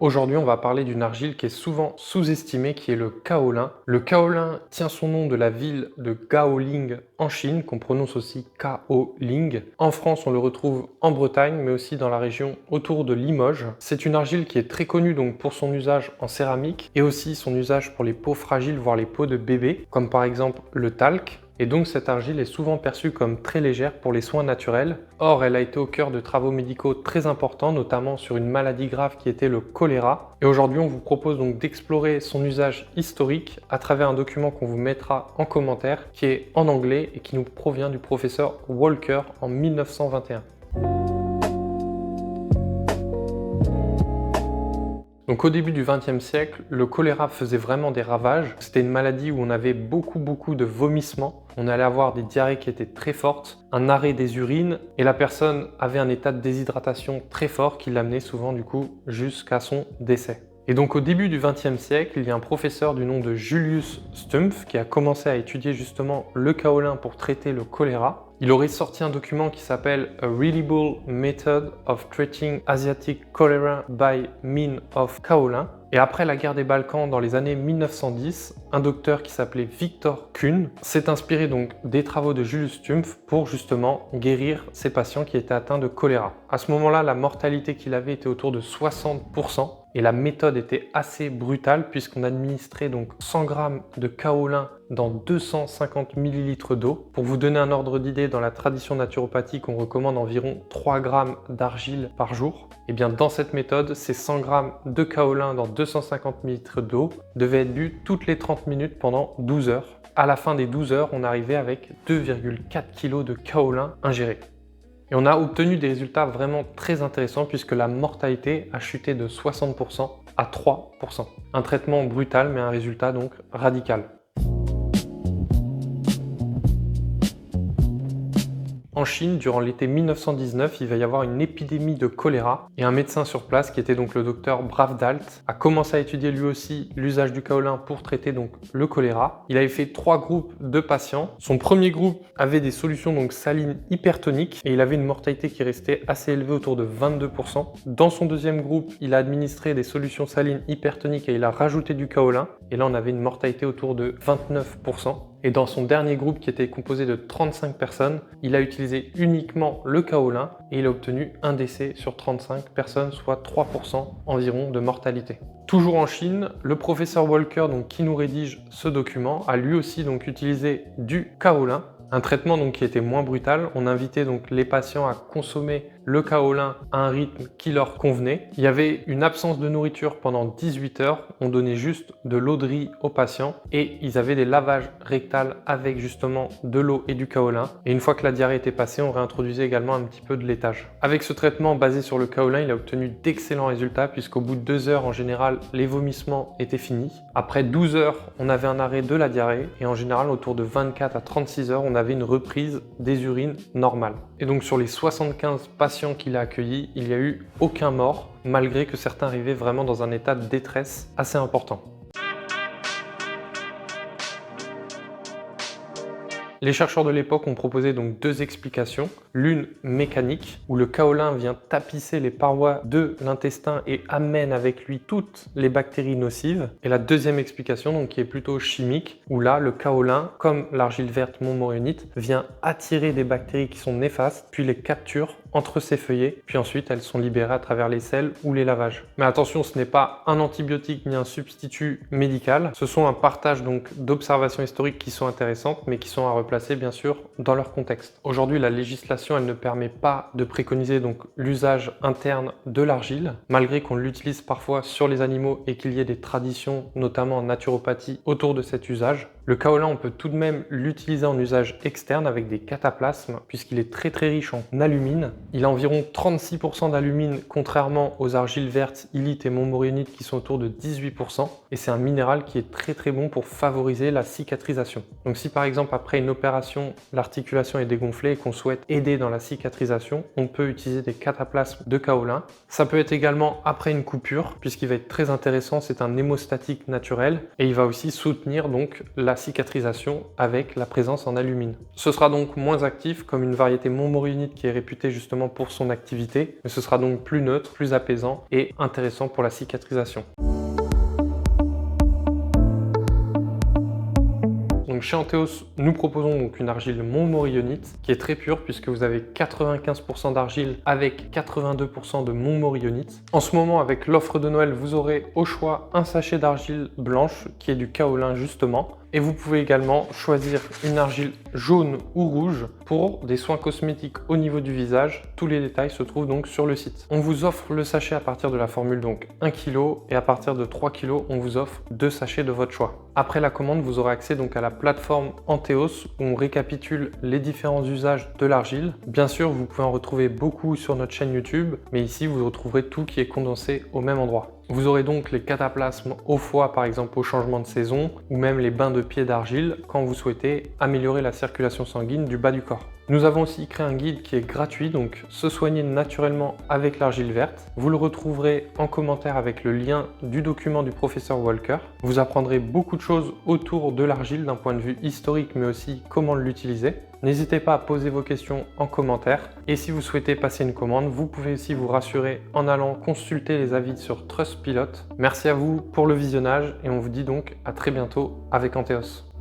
Aujourd'hui, on va parler d'une argile qui est souvent sous-estimée, qui est le kaolin. Le kaolin tient son nom de la ville de Gaoling en Chine, qu'on prononce aussi Kaoling. En France, on le retrouve en Bretagne, mais aussi dans la région autour de Limoges. C'est une argile qui est très connue donc pour son usage en céramique et aussi son usage pour les peaux fragiles, voire les peaux de bébé, comme par exemple le talc. Et donc cette argile est souvent perçue comme très légère pour les soins naturels. Or, elle a été au cœur de travaux médicaux très importants, notamment sur une maladie grave qui était le choléra. Et aujourd'hui, on vous propose donc d'explorer son usage historique à travers un document qu'on vous mettra en commentaire, qui est en anglais et qui nous provient du professeur Walker en 1921. Donc au début du XXe siècle, le choléra faisait vraiment des ravages. C'était une maladie où on avait beaucoup de vomissements. On allait avoir des diarrhées qui étaient très fortes, un arrêt des urines et la personne avait un état de déshydratation très fort qui l'amenait souvent du coup jusqu'à son décès. Et donc au début du XXe siècle, il y a un professeur du nom de Julius Stumpf qui a commencé à étudier justement le kaolin pour traiter le choléra. Il aurait sorti un document qui s'appelle A Reliable Method of Treating Asiatic Cholera by Means of Kaolin. Et après la guerre des Balkans dans les années 1910, un docteur qui s'appelait Victor Kuhn s'est inspiré donc des travaux de Julius Stumpf pour justement guérir ces patients qui étaient atteints de choléra. À ce moment-là, la mortalité qu'il avait était autour de 60%. Et la méthode était assez brutale puisqu'on administrait donc 100 grammes de kaolin dans 250 ml d'eau. Pour vous donner un ordre d'idée, dans la tradition naturopathique, on recommande environ 3 grammes d'argile par jour. Et bien dans cette méthode, ces 100 grammes de kaolin dans 250 ml d'eau devaient être bu toutes les 30 minutes pendant 12 heures. À la fin des 12 heures, on arrivait avec 2,4 kg de kaolin ingéré. Et on a obtenu des résultats vraiment très intéressants puisque la mortalité a chuté de 60% à 3%. Un traitement brutal mais un résultat donc radical. En Chine, durant l'été 1919, il va y avoir une épidémie de choléra et un médecin sur place, qui était donc le docteur Bravdalt, a commencé à étudier lui aussi l'usage du kaolin pour traiter donc le choléra. Il avait fait 3 groupes de patients. Son premier groupe avait des solutions donc salines hypertoniques et il avait une mortalité qui restait assez élevée autour de 22%. Dans son deuxième groupe, il a administré des solutions salines hypertoniques et il a rajouté du kaolin. Et là, on avait une mortalité autour de 29%. Et dans son dernier groupe qui était composé de 35 personnes, il a utilisé uniquement le kaolin et il a obtenu un décès sur 35 personnes, soit 3% environ de mortalité. Toujours en Chine, le professeur Walker, donc, qui nous rédige ce document, a lui aussi donc utilisé du kaolin. Un traitement donc qui était moins brutal. On invitait donc les patients à consommer le kaolin à un rythme qui leur convenait. Il y avait une absence de nourriture pendant 18 heures. On donnait juste de l'eau de riz aux patients et ils avaient des lavages rectals avec justement de l'eau et du kaolin. Et une fois que la diarrhée était passée, on réintroduisait également un petit peu de laitage. Avec ce traitement basé sur le kaolin, il a obtenu d'excellents résultats puisqu'au bout de 2 heures, en général, les vomissements étaient finis. Après 12 heures, on avait un arrêt de la diarrhée et en général, autour de 24 à 36 heures, on avait une reprise des urines normales. Et donc sur les 75 patients qu'il a accueillis, il n'y a eu aucun mort, malgré que certains arrivaient vraiment dans un état de détresse assez important. Les chercheurs de l'époque ont proposé donc 2 explications. L'une mécanique, où le kaolin vient tapisser les parois de l'intestin et amène avec lui toutes les bactéries nocives. Et la deuxième explication, donc, qui est plutôt chimique, où là, le kaolin, comme l'argile verte montmorillonite, vient attirer des bactéries qui sont néfastes, puis les capture entre ses feuillets, puis ensuite elles sont libérées à travers les selles ou les lavages. Mais attention, ce n'est pas un antibiotique ni un substitut médical. Ce sont un partage donc d'observations historiques qui sont intéressantes, mais qui sont à replacer bien sûr dans leur contexte. Aujourd'hui, la législation, elle ne permet pas de préconiser donc l'usage interne de l'argile, malgré qu'on l'utilise parfois sur les animaux et qu'il y ait des traditions, notamment en naturopathie, autour de cet usage. Le kaolin, on peut tout de même l'utiliser en usage externe avec des cataplasmes, puisqu'il est très riche en alumine. Il a environ 36% d'alumine, contrairement aux argiles vertes, illite et montmorillonite qui sont autour de 18%. Et c'est un minéral qui est très bon pour favoriser la cicatrisation. Donc si par exemple après une opération, l'articulation est dégonflée et qu'on souhaite aider dans la cicatrisation, on peut utiliser des cataplasmes de kaolin. Ça peut être également après une coupure, puisqu'il va être très intéressant, c'est un hémostatique naturel et il va aussi soutenir donc la la cicatrisation avec la présence en alumine. Ce sera donc moins actif comme une variété montmorillonite qui est réputée justement pour son activité, mais ce sera donc plus neutre, plus apaisant et intéressant pour la cicatrisation. Donc chez Antheos, nous proposons donc une argile montmorillonite qui est très pure puisque vous avez 95% d'argile avec 82% de montmorillonite. En ce moment, avec l'offre de Noël, vous aurez au choix un sachet d'argile blanche qui est du kaolin justement. Et vous pouvez également choisir une argile jaune ou rouge pour des soins cosmétiques au niveau du visage. Tous les détails se trouvent donc sur le site. On vous offre le sachet à partir de la formule donc 1 kg et à partir de 3 kg, on vous offre 2 sachets de votre choix. Après la commande, vous aurez accès donc à la plateforme Antheos où on récapitule les différents usages de l'argile. Bien sûr, vous pouvez en retrouver beaucoup sur notre chaîne YouTube, mais ici vous retrouverez tout qui est condensé au même endroit. Vous aurez donc les cataplasmes au foie par exemple au changement de saison ou même les bains de pieds d'argile quand vous souhaitez améliorer la circulation sanguine du bas du corps. Nous avons aussi créé un guide qui est gratuit, donc se soigner naturellement avec l'argile verte. Vous le retrouverez en commentaire avec le lien du document du professeur Walker. Vous apprendrez beaucoup de choses autour de l'argile d'un point de vue historique mais aussi comment l'utiliser. N'hésitez pas à poser vos questions en commentaire et si vous souhaitez passer une commande, vous pouvez aussi vous rassurer en allant consulter les avis sur Trustpilot. Merci à vous pour le visionnage et on vous dit donc à très bientôt avec Antheos.